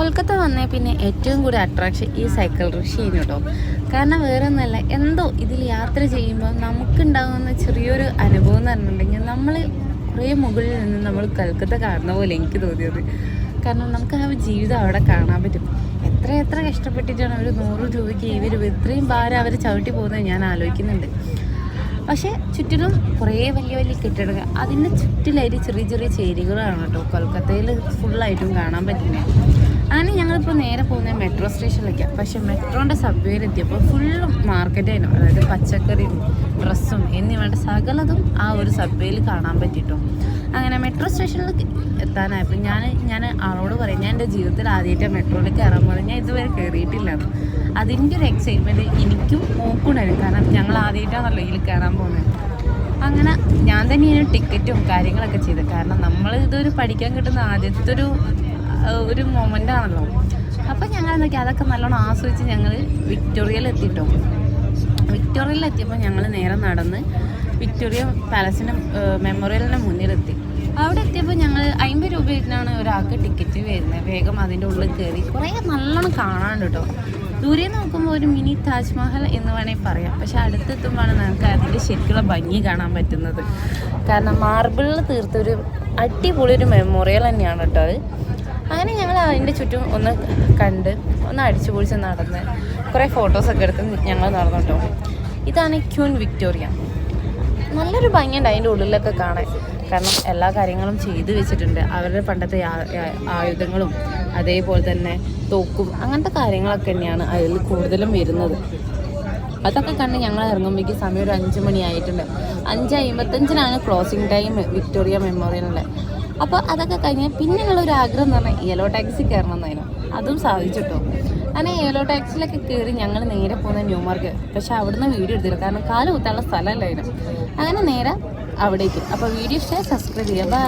കൊൽക്കത്ത വന്നേ പിന്നെ ഏറ്റവും കൂടുതൽ അട്രാക്ഷൻ ഈ സൈക്കിൾ റിക്ഷയാണ് കേട്ടോ. കാരണം വേറെ ഒന്നല്ല, എന്തോ ഇതിൽ യാത്ര ചെയ്യുമ്പോൾ നമുക്കുണ്ടാകുന്ന ചെറിയൊരു അനുഭവം എന്ന് പറഞ്ഞിട്ടുണ്ടെങ്കിൽ നമ്മൾ കുറേ മുകളിൽ നിന്ന് നമ്മൾ കൊൽക്കത്ത കാണുന്ന പോലെ എനിക്ക് തോന്നിയത്. കാരണം നമുക്ക് ആ ജീവിതം അവിടെ കാണാൻ പറ്റും. എത്ര കഷ്ടപ്പെട്ടിട്ടാണ് ഒരു 100 രൂപയ്ക്ക് ഇവർ ഇത്രയും ഭാരം അവർ ചവിട്ടി പോകുന്നത് ഞാൻ ആലോചിക്കുന്നുണ്ട്. പക്ഷേ ചുറ്റിലും കുറേ വലിയ കെട്ടിടങ്ങൾ, അതിൻ്റെ ചുറ്റിലായിട്ട് ചെറിയ ചേരികളാണ് കേട്ടോ കൊൽക്കത്തയിൽ ഫുള്ളായിട്ടും കാണാൻ പറ്റുന്നത്. അങ്ങനെ ഞങ്ങളിപ്പോൾ നേരെ പോകുന്നത് മെട്രോ സ്റ്റേഷനിലേക്കാണ്. പക്ഷേ മെട്രോൻ്റെ സബ്വേയിലെത്തിയപ്പോൾ ഫുള്ളും മാർക്കറ്റായിരുന്നു. അതായത് പച്ചക്കറിയും ഡ്രസ്സും എന്നിവയുടെ സകലതും ആ ഒരു സബ്വേയിൽ കാണാൻ പറ്റിയിട്ടു. അങ്ങനെ മെട്രോ സ്റ്റേഷനിലേക്ക് എത്താനായപ്പോൾ ഞാൻ ആളോട് പറയും, ഞാൻ എൻ്റെ ജീവിതത്തിൽ ആദ്യമായിട്ട് മെട്രോയിൽ കയറാൻ പോകുന്നത്, ഞാൻ ഇതുവരെ കയറിയിട്ടില്ല. അതിൻ്റെ ഒരു എക്സൈറ്റ്മെൻറ്റ് എനിക്കും നോക്കുന്നുണ്ടായിരുന്നു. കാരണം ഞങ്ങൾ ആദ്യമായിട്ടാണല്ലോ ഇതിൽ കയറാൻ പോകുന്നത്. അങ്ങനെ ഞാൻ തന്നെയാണ് ടിക്കറ്റും കാര്യങ്ങളൊക്കെ ചെയ്തത്. കാരണം നമ്മൾ ഇതൊരു പഠിക്കാൻ കിട്ടുന്ന ആദ്യത്തെ ഒരു മൊമെൻ്റ് ആണല്ലോ. അപ്പം ഞങ്ങൾ എന്തൊക്കെ അതൊക്കെ നല്ലോണം ആസ്വദിച്ച് ഞങ്ങൾ വിക്ടോറിയയിലെത്തിട്ടോ. വിക്ടോറിയയിലെത്തിയപ്പോൾ ഞങ്ങൾ നേരെ നടന്ന് വിക്ടോറിയ പാലസിൻ്റെ മെമ്മോറിയലിൻ്റെ മുന്നിലെത്തി. അവിടെ എത്തിയപ്പോൾ ഞങ്ങൾ 50 രൂപയിട്ടാണ് ഒരാൾക്ക് ടിക്കറ്റ് വരുന്നത്. വേഗം അതിൻ്റെ ഉള്ളിൽ കയറി കുറേ നല്ലോണം കാണാനുണ്ട് കേട്ടോ. ദൂരെ നോക്കുമ്പോൾ ഒരു മിനി താജ്മഹൽ എന്ന് വേണമെങ്കിൽ പറയാം. പക്ഷെ അടുത്തെത്തുമ്പോഴാണ് നമുക്ക് അതിൻ്റെ ശരിക്കുള്ള ഭംഗി കാണാൻ പറ്റുന്നത്. കാരണം മാർബിളിൽ തീർത്തൊരു അടിപൊളി ഒരു മെമ്മോറിയൽ തന്നെയാണ് കേട്ടോ അത്. അങ്ങനെ ഞങ്ങൾ അതിൻ്റെ ചുറ്റും ഒന്ന് കണ്ട് ഒന്ന് അടിച്ചു പൊളിച്ച് നടന്ന് കുറേ ഫോട്ടോസൊക്കെ എടുത്ത് ഞങ്ങൾ നടന്നു കേട്ടോ. ഇതാണ് ക്യൂൻ വിക്ടോറിയ. നല്ലൊരു ഭംഗിയുണ്ട് അതിൻ്റെ ഉള്ളിലൊക്കെ കാണാൻ. കാരണം എല്ലാ കാര്യങ്ങളും ചെയ്തു വെച്ചിട്ടുണ്ട്. അവരുടെ പണ്ടത്തെ ആയുധങ്ങളും അതേപോലെ തന്നെ തോക്കും അങ്ങനത്തെ കാര്യങ്ങളൊക്കെ തന്നെയാണ് അതിൽ കൂടുതലും വരുന്നത്. അതൊക്കെ കണ്ട് ഞങ്ങൾ ഇറങ്ങുമ്പോഴേക്ക് സമയം ഒരു 5 മണി ആയിട്ടുണ്ട്. 5:55 ക്ലോസിങ് ടൈം വിക്ടോറിയ മെമ്മോറിയലിൻ്റെ. അപ്പോൾ അതൊക്കെ കഴിഞ്ഞാൽ പിന്നെ ഞങ്ങളൊരു ആഗ്രഹം എന്ന് പറഞ്ഞാൽ യെല്ലോ ടാക്സി കയറണം എന്നായിരുന്നു. അതും സാധിച്ചിട്ടോ. അങ്ങനെ യെല്ലോ ടാക്സിയിലൊക്കെ കയറി ഞങ്ങൾ നേരെ പോകുന്ന ന്യൂമാർക്ക്. പക്ഷെ അവിടുന്ന് വീഡിയോ എടുത്തില്ല, കാരണം കാല് കുത്താനുള്ള സ്ഥലമല്ലായിരുന്നു. അങ്ങനെ നേരെ അവിടേക്ക്. അപ്പോൾ വീഡിയോ ഇഷ്ടമായി സബ്സ്ക്രൈബ് ചെയ്യുക. ബൈ.